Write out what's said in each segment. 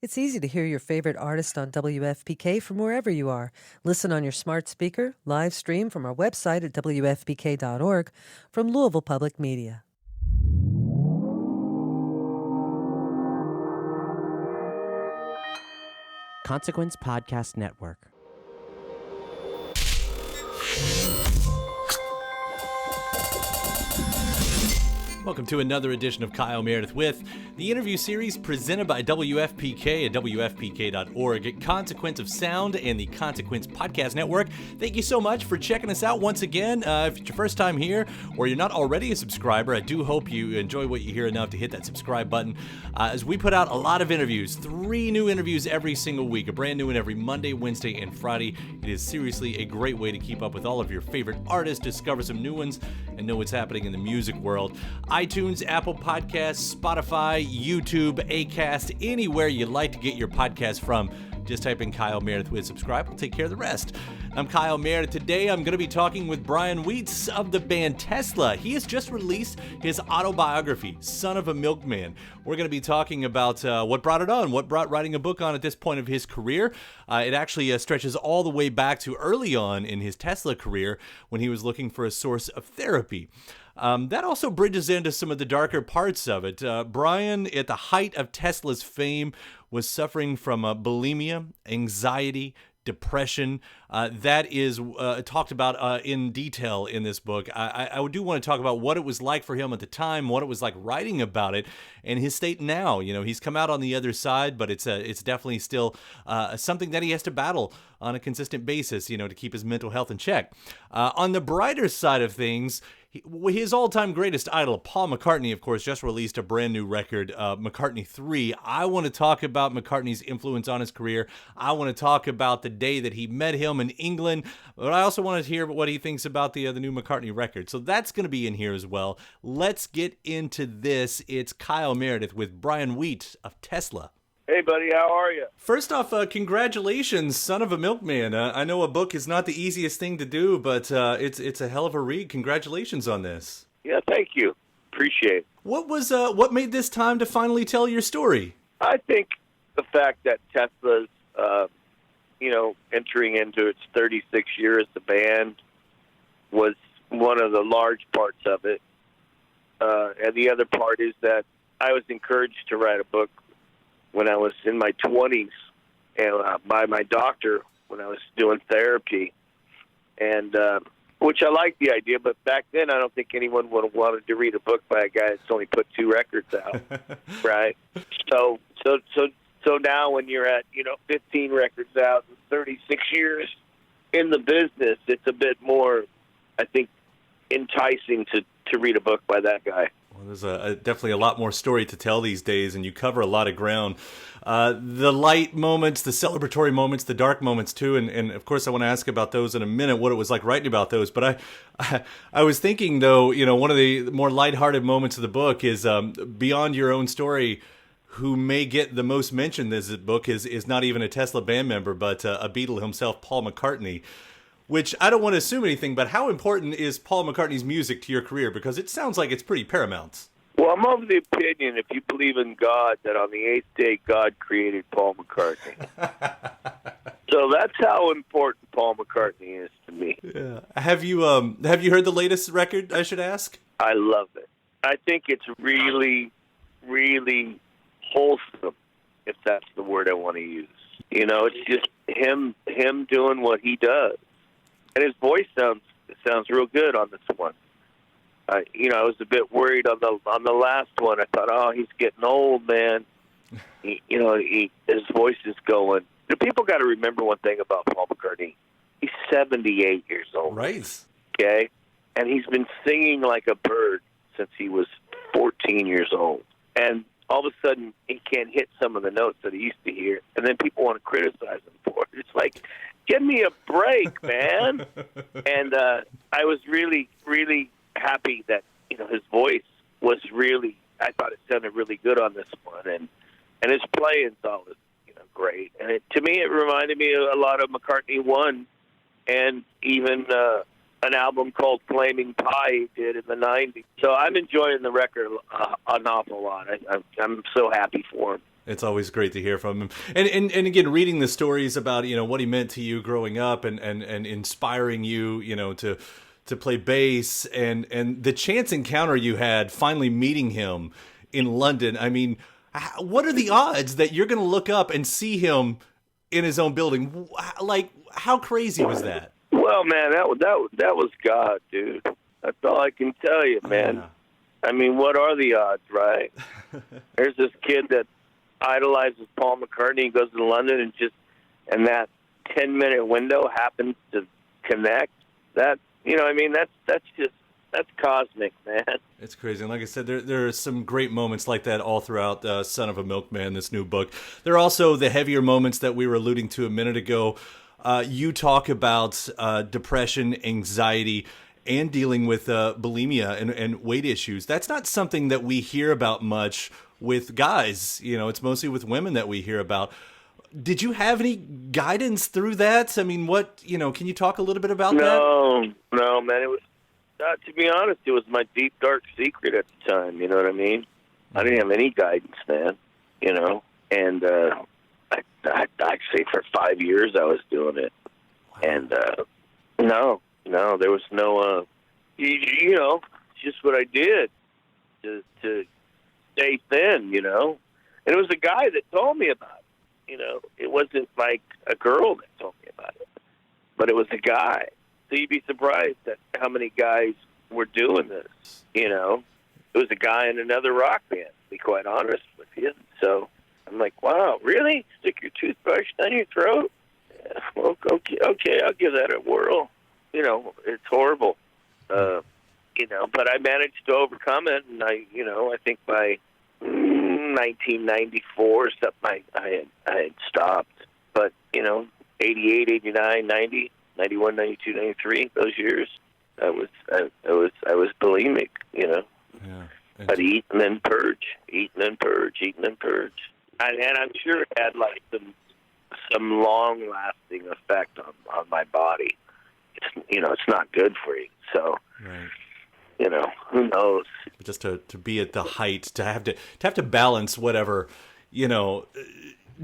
It's easy to hear your favorite artist on WFPK from wherever you are. Listen on your smart speaker, live stream from our website at WFPK.org, from Louisville Public Media. Consequence Podcast Network. Welcome to another edition of Kyle Meredith with the interview series presented by WFPK at WFPK.org at Consequence of Sound and the Consequence Podcast Network. Thank you so much for checking us out once again. If it's your first time here or you're not already a subscriber, I do hope you enjoy what you hear enough to hit that subscribe button. As we put out a lot of interviews, 3 new interviews every single week, a brand new one every Monday, Wednesday, and Friday. It is seriously a great way to keep up with all of your favorite artists, discover some new ones, and know what's happening in the music world. iTunes, Apple Podcasts, Spotify, YouTube, Acast, anywhere you like to get your podcast from. Just type in Kyle Meredith with subscribe. We'll take care of the rest. I'm Kyle Meredith. Today I'm going to be talking with Brian Wheats of the band Tesla. He has just released his autobiography, Son of a Milkman. We're going to be talking about what brought it on, what brought writing a book on at this point of his career. It actually stretches all the way back to early on in his Tesla career when he was looking for a source of therapy. That also bridges into some of the darker parts of it. Brian, at the height of Tesla's fame, was suffering from bulimia, anxiety, depression. That is talked about in detail in this book. I do want to talk about what it was like for him at the time, what it was like writing about it, and his state now. You know, he's come out on the other side, but it's definitely still something that he has to battle on a consistent basis, you know, to keep his mental health in check. On the brighter side of things, his all-time greatest idol, Paul McCartney, of course, just released a brand new record, McCartney III. I want to talk about McCartney's influence on his career. I want to talk about the day that he met him in England, but I also want to hear what he thinks about the new McCartney record. So that's going to be in here as well. Let's get into this. It's Kyle Meredith with Brian Wheat of Tesla. Hey, buddy, how are you? First off, congratulations, Son of a Milkman. I know a book is not the easiest thing to do, but it's a hell of a read. Congratulations on this. Yeah, thank you. Appreciate it. What made this time to finally tell your story? I think the fact that Tesla's, entering into its 36th year as a band was one of the large parts of it. And the other part is that I was encouraged to write a book when I was in my 20s, and by my doctor when I was doing therapy, and which I liked the idea. But back then, I don't think anyone would have wanted to read a book by a guy that's only put 2 records out, right? So now when you're at 15 records out and 36 years in the business, it's a bit more, I think, enticing to read a book by that guy. Well, there's definitely a lot more story to tell these days, and you cover a lot of ground. The light moments, the celebratory moments, the dark moments too, and of course I want to ask about those in a minute, what it was like writing about those. But I was thinking, though, one of the more lighthearted moments of the book is beyond your own story. Who may get the most mention in this book is not even a Tesla band member, but a Beatle himself, Paul McCartney. Which, I don't want to assume anything, but how important is Paul McCartney's music to your career? Because it sounds like it's pretty paramount. Well, I'm of the opinion, if you believe in God, that on the 8th day, God created Paul McCartney. So that's how important Paul McCartney is to me. Yeah. Have you heard the latest record, I should ask? I love it. I think it's really, really wholesome, if that's the word I want to use. It's just him doing what he does. And his voice sounds real good on this one. I was a bit worried on the last one. I thought, oh, he's getting old, man. His voice is going. People got to remember one thing about Paul McCartney. He's 78 years old. Right. Okay? And he's been singing like a bird since he was 14 years old. And all of a sudden, he can't hit some of the notes that he used to hear. And then people want to criticize him for it. It's like, give me a break, man. And I was really, really happy that his voice was really. I thought it sounded really good on this one, and his playing's always great. And to me, it reminded me a lot of McCartney 1, and even an album called Flaming Pie he did in the 90s. So I'm enjoying the record an awful lot. I'm so happy for him. It's always great to hear from him. And again, reading the stories about, what he meant to you growing up and inspiring you, to play bass and the chance encounter you had finally meeting him in London. I mean, what are the odds that you're going to look up and see him in his own building? Like, how crazy was that? Well, man, that was God, dude. That's all I can tell you, man. Yeah. I mean, what are the odds, right? There's this kid that idolizes Paul McCartney. He goes to London and that 10-minute window happens to connect. That's cosmic, man. It's crazy. And like I said, there are some great moments like that all throughout Son of a Milkman, this new book. There are also the heavier moments that we were alluding to a minute ago. You talk about depression, anxiety, and dealing with bulimia and weight issues. That's not something that we hear about much with guys. It's mostly with women that we hear about. Did you have any guidance through that? I mean, can you talk a little bit about that? No, man. It was, to be honest, it was my deep, dark secret at the time. You know what I mean? I didn't have any guidance, man. And I'd say for 5 years I was doing it. Wow. And no, there was no, just what I did to stay thin, And it was a guy that told me about it. It wasn't like a girl that told me about it, but it was a guy. So you'd be surprised at how many guys were doing this, It was a guy in another rock band, to be quite honest with you. So I'm like, wow, really? Stick your toothbrush down your throat? Yeah, well, okay, I'll give that a whirl. It's horrible. But I managed to overcome it, and I think by 1994 or something, I had stopped. But 88, 89, 90, 91, 92, 93, those years, I was bulimic. Yeah. I'd eat and then purge, eat and then purge, eat and then purge, and I'm sure it had like some long-lasting effect on my body. It's not good for you. So, right. Who knows? Just to be at the height, to have to balance whatever,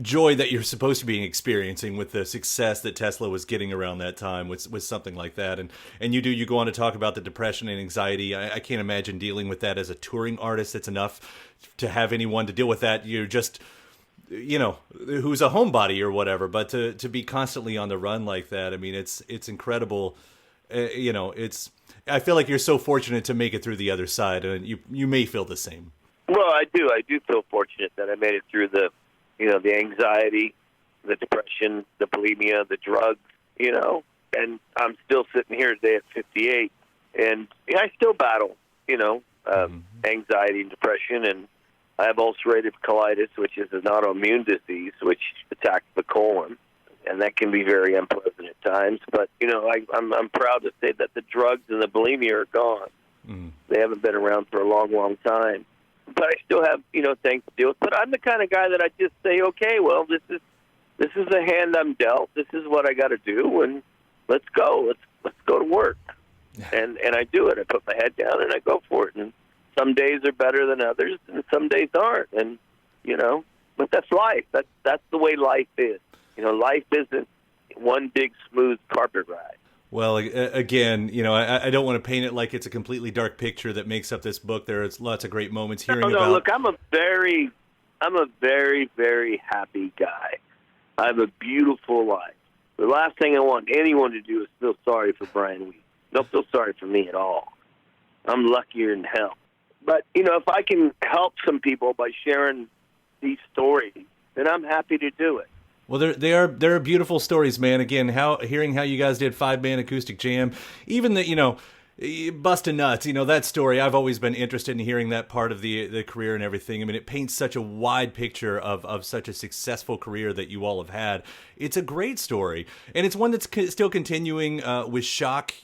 joy that you're supposed to be experiencing with the success that Tesla was getting around that time with something like that. And you go on to talk about the depression and anxiety. I can't imagine dealing with that as a touring artist. It's enough to have anyone to deal with that. You're just, who's a homebody or whatever, but to be constantly on the run like that, I mean, it's incredible. I feel like you're so fortunate to make it through the other side, and you may feel the same. Well, I do feel fortunate that I made it through the anxiety, the depression, the bulimia, the drugs, and I'm still sitting here today at 58, and I still battle, anxiety and depression, and I have ulcerative colitis, which is an autoimmune disease which attacks the colon, and that can be very unpleasant at times. But I'm proud to say that the drugs and the bulimia are gone. They haven't been around for a long, long time. But I still have things to deal with. But I'm the kind of guy that I just say, okay, well, this is the hand I'm dealt. This is what I got to do, and let's go. Let's go to work. And I do it. I put my head down and I go for it. And some days are better than others, and some days aren't. And but that's life. That's the way life is. Life isn't one big smooth carpet ride. Well, again, I don't want to paint it like it's a completely dark picture that makes up this book. There's lots of great moments hearing about. Look, I'm a very, very happy guy. I have a beautiful life. The last thing I want anyone to do is feel sorry for Brian Wheat. Don't feel sorry for me at all. I'm luckier than hell. But, if I can help some people by sharing these stories, then I'm happy to do it. Well, there are beautiful stories, man. Again, hearing how you guys did 5-man acoustic jam, even the busting nuts, that story. I've always been interested in hearing that part of the career and everything. I mean, it paints such a wide picture of such a successful career that you all have had. It's a great story, and it's one that's still continuing with Shock.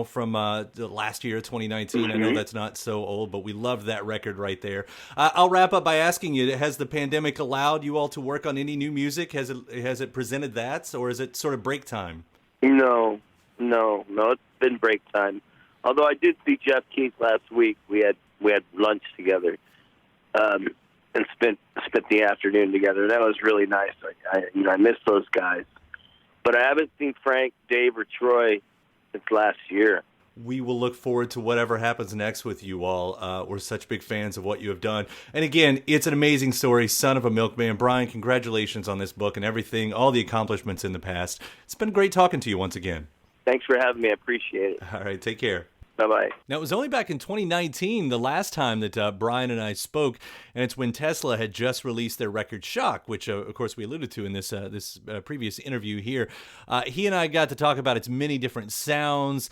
From the last year, 2019. I know that's not so old, but we love that record right there. I'll wrap up by asking you: has the pandemic allowed you all to work on any new music? Has it presented that, or is it sort of break time? No, it's been break time. Although I did see Jeff Keith last week, we had lunch together, and spent the afternoon together. That was really nice. I miss those guys, but I haven't seen Frank, Dave, or Troy since last year. We will look forward to whatever happens next with you all. We're such big fans of what you have done. And again, it's an amazing story, Son of a Milkman. Brian, congratulations on this book and everything, all the accomplishments in the past. It's been great talking to you once again. Thanks for having me. I appreciate it. All right, take care. Bye-bye. Now, it was only back in 2019, the last time that Brian and I spoke, and it's when Tesla had just released their record Shock, which, of course, we alluded to in this previous interview here. He and I got to talk about its many different sounds,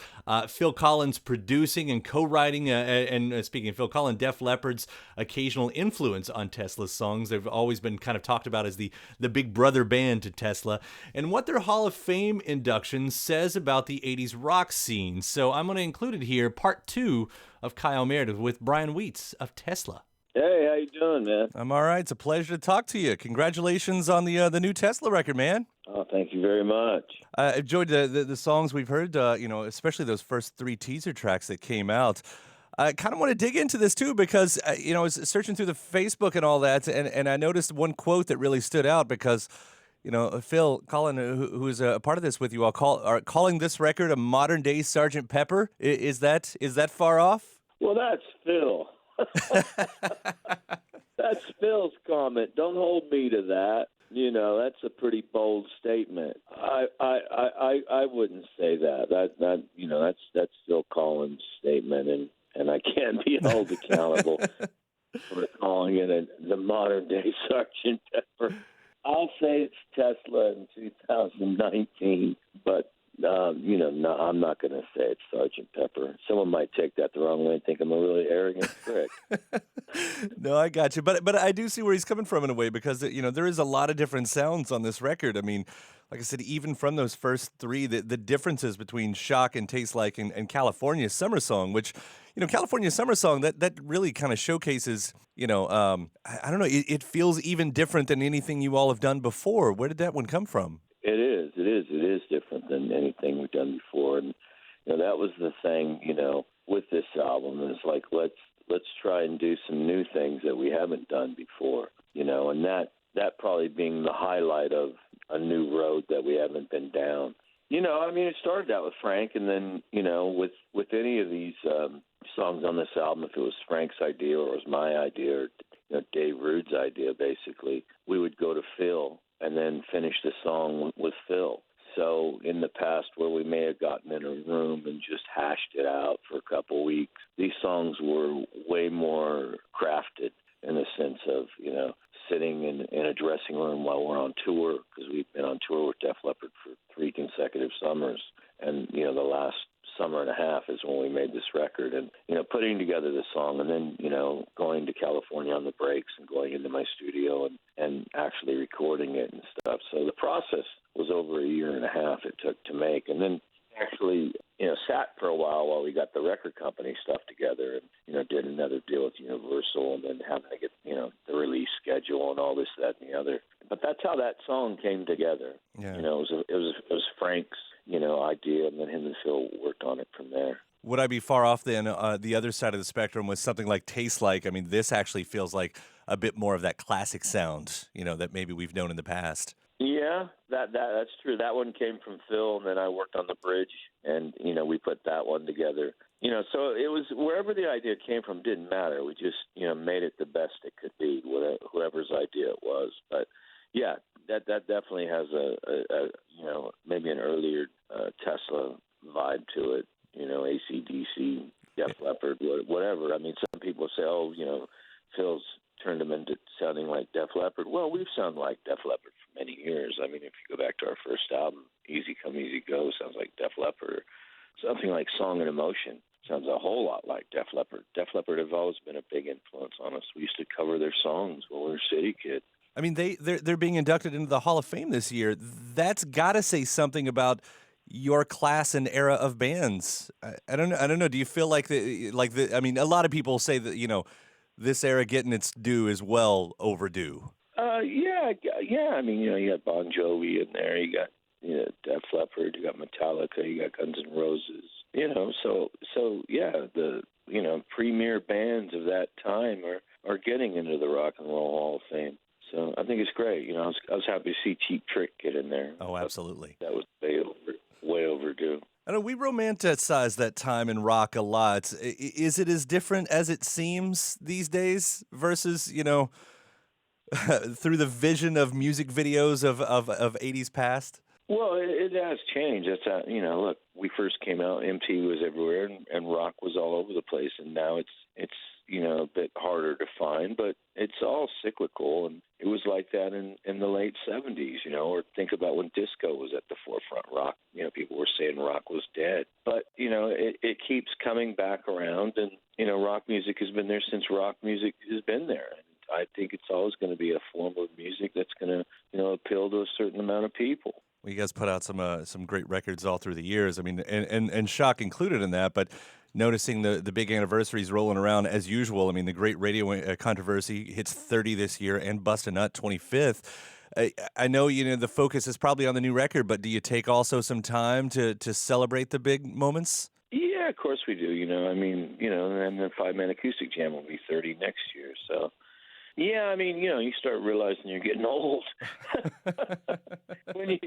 Phil Collins producing and co-writing, and speaking of Phil Collins, Def Leppard's occasional influence on Tesla's songs. They've always been kind of talked about as the big brother band to Tesla, and what their Hall of Fame induction says about the 80s rock scene. So I'm going to include it here. Part 2 of Kyle Meredith with Brian Wheats of Tesla. Hey, how you doing, man? I'm all right. It's a pleasure to talk to you. Congratulations on the new Tesla record, man. Oh, thank you very much. I enjoyed the songs we've heard, especially those first 3 teaser tracks that came out. I kind of want to dig into this, too, because, I was searching through the Facebook and all that, and I noticed one quote that really stood out because, Phil Collins, who is a part of this with you all, are calling this record a modern-day Sgt. Pepper. Is that far off? Well, that's Phil. That's Phil's comment. Don't hold me to that. That's a pretty bold statement. I wouldn't say that. That's Phil Collins' statement, and I can't be held accountable for calling it the modern-day Sgt. Pepper. I'll say it's Tesla in 2019, but no, I'm not going to say it's Sgt. Pepper. Someone might take that the wrong way and think I'm a really arrogant prick. No, I got you, but I do see where he's coming from in a way because there is a lot of different sounds on this record. I mean, like I said, even from those first 3, the differences between Shock and Taste Like and California Summer Song, which California Summer Song that really kind of showcases. I don't know. It feels even different than anything you all have done before. Where did that one come from? It is different than anything we've done before, and that was the thing. With this album, it's like let's try and do some new things that we haven't done before. And that probably being the highlight of a new road that we haven't been down. It started out with Frank, and then with any of these songs on this album, if it was Frank's idea or it was my idea or Dave Rude's idea, basically, we would go to Phil and then finish the song with Phil. So in the past, where we may have gotten in a room and just hashed it out for a couple weeks, these songs were way more crafted in the sense of, sitting in a dressing room while we're on tour, because we've been on tour with Def Leppard for 3 consecutive summers. And, the last summer and a half is when we made this record. And, putting together the song and then, going to California on the breaks and going into my studio and actually recording it and stuff. So the process was over a year and a half it took to make. And then actually, sat for a while we got the record company stuff together and, did another deal with Universal and then having to get, the release schedule and all this, that, and the other. But that's how that song came together. Yeah. It was Frank's, idea, and then him and Phil worked on it from there. Would I be far off then? The other side of the spectrum was something like Taste Like. I mean, this actually feels like a bit more of that classic sound, that maybe we've known in the past. Yeah, that's true. That one came from Phil, and then I worked on the bridge, and we put that one together. So it was wherever the idea came from didn't matter. We just made it the best it could be, whoever's idea it was. But yeah, that definitely has a maybe an earlier Tesla vibe to it. AC/DC, Def Leppard, whatever. I mean, some people say, Phil's turned them into sounding like Def Leppard. Well, we've sounded like Def Leppard for many years. I mean, if you go back to our first album, Easy Come Easy Go sounds like Def Leppard. Something like Song and Emotion sounds a whole lot like Def Leppard. Def Leppard have always been a big influence on us. We used to cover their songs when we were City Kid. I mean, they're being inducted into the Hall of Fame this year. That's got to say something about your class and era of bands. I don't know. Do you feel like I mean, a lot of people say that this era getting its due is well overdue. Yeah. I mean, you got Bon Jovi in there. You got Def Leppard. You got Metallica. You got Guns N' Roses. So yeah, the premier bands of that time are getting into the Rock and Roll Hall of Fame. So I think it's great. You know, I was happy to see Cheap Trick get in there. Oh, absolutely. That was way overdue. I know we romanticize that time in rock a lot. Is it as different as it seems these days versus, you know, through the vision of music videos of 80s past? Well, it has changed. That's how, you know, look, we first came out, MTV was everywhere, and rock was all over the place, and now it's you know, a bit harder to find, but it's all cyclical, and it was like that in the late 70s, you know, or think about when disco was at the forefront. Rock, you know, people were saying rock was dead, but, you know, it keeps coming back around, and, you know, rock music has been there since rock music has been there. And I think it's always going to be a form of music that's going to, you know, appeal to a certain amount of people. Well, you guys put out some great records all through the years. I mean, and Shock included in that, but noticing the big anniversaries rolling around as usual. I mean, the Great Radio Controversy hits 30 this year, and Bust a Nut 25th. I know, you know, the focus is probably on the new record, but do you take also some time to celebrate the big moments? Yeah, of course we do. You know, I mean, you know, and the 5-Man Acoustic Jam will be 30 next year. So, yeah, I mean, you know, you start realizing you're getting old. When you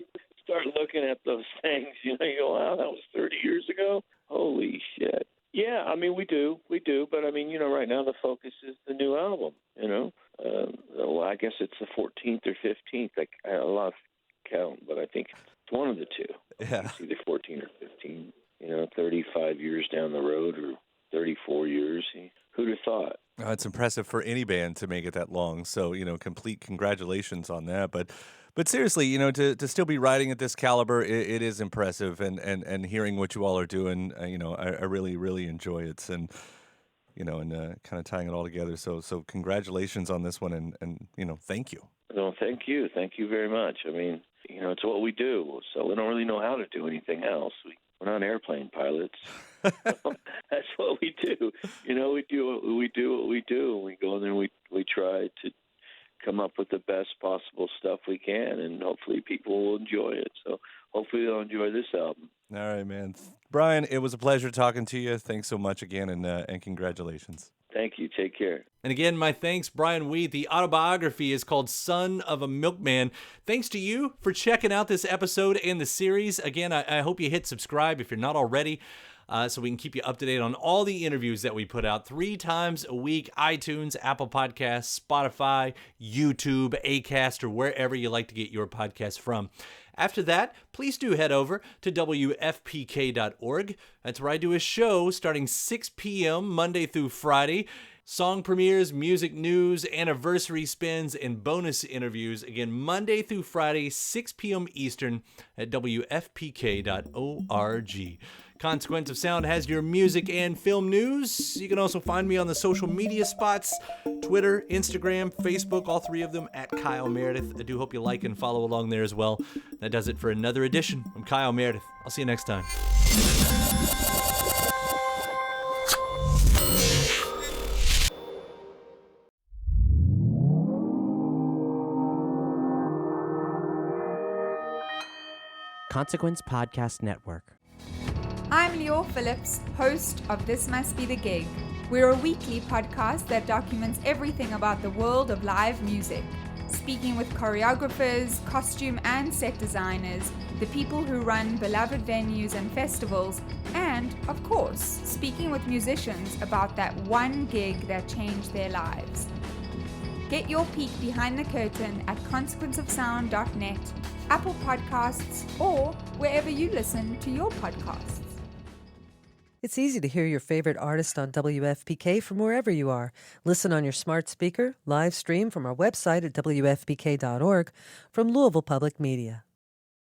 start looking at those things, you know, you go, wow, that was 30 years ago? Holy shit. Yeah, I mean, we do, but I mean, you know, right now the focus is the new album, you know. Well, I guess it's the 14th or 15th. I lost count, but I think it's one of the two. Yeah. It's either 14 or 15, you know, 35 years down the road or 34 years. Who'd have thought? Oh, it's impressive for any band to make it that long. So, you know, complete congratulations on that. But seriously, you know, to still be writing at this caliber, it is impressive. And hearing what you all are doing, you know, I really, really enjoy it. And, you know, and kind of tying it all together. So congratulations on this one. And you know, thank you. No, thank you. Thank you very much. I mean, you know, it's what we do. So we don't really know how to do anything else. We're not airplane pilots. That's what we do. You know, we do what we do. We go in there and we try to come up with the best possible stuff we can, and hopefully people will enjoy it. So hopefully they'll enjoy this album. All right, man. Brian, it was a pleasure talking to you. Thanks so much again, and congratulations. Thank you. Take care. And again, my thanks, Brian Wheat. The autobiography is called Son of a Milkman. Thanks to you for checking out this episode and the series. Again, I hope you hit subscribe if you're not already, so we can keep you up to date on all the interviews that we put out 3 times a week: iTunes, Apple Podcasts, Spotify, YouTube, Acast, or wherever you like to get your podcasts from. After that, please do head over to WFPK.org. That's where I do a show starting 6 p.m. Monday through Friday. Song premieres, music news, anniversary spins, and bonus interviews. Again, Monday through Friday, 6 p.m. Eastern at WFPK.org. Consequence of Sound has your music and film news. You can also find me on the social media spots: Twitter, Instagram, Facebook, all 3 of them at Kyle Meredith. I do hope you like and follow along there as well. That does it for another edition. I'm Kyle Meredith. I'll see you next time. Consequence Podcast Network. I'm Lior Phillips, host of This Must Be the Gig. We're a weekly podcast that documents everything about the world of live music, speaking with choreographers, costume and set designers, the people who run beloved venues and festivals, and, of course, speaking with musicians about that one gig that changed their lives. Get your peek behind the curtain at consequenceofsound.net, Apple Podcasts, or wherever you listen to your podcasts. It's easy to hear your favorite artist on WFPK from wherever you are. Listen on your smart speaker, live stream from our website at WFPK.org, from Louisville Public Media.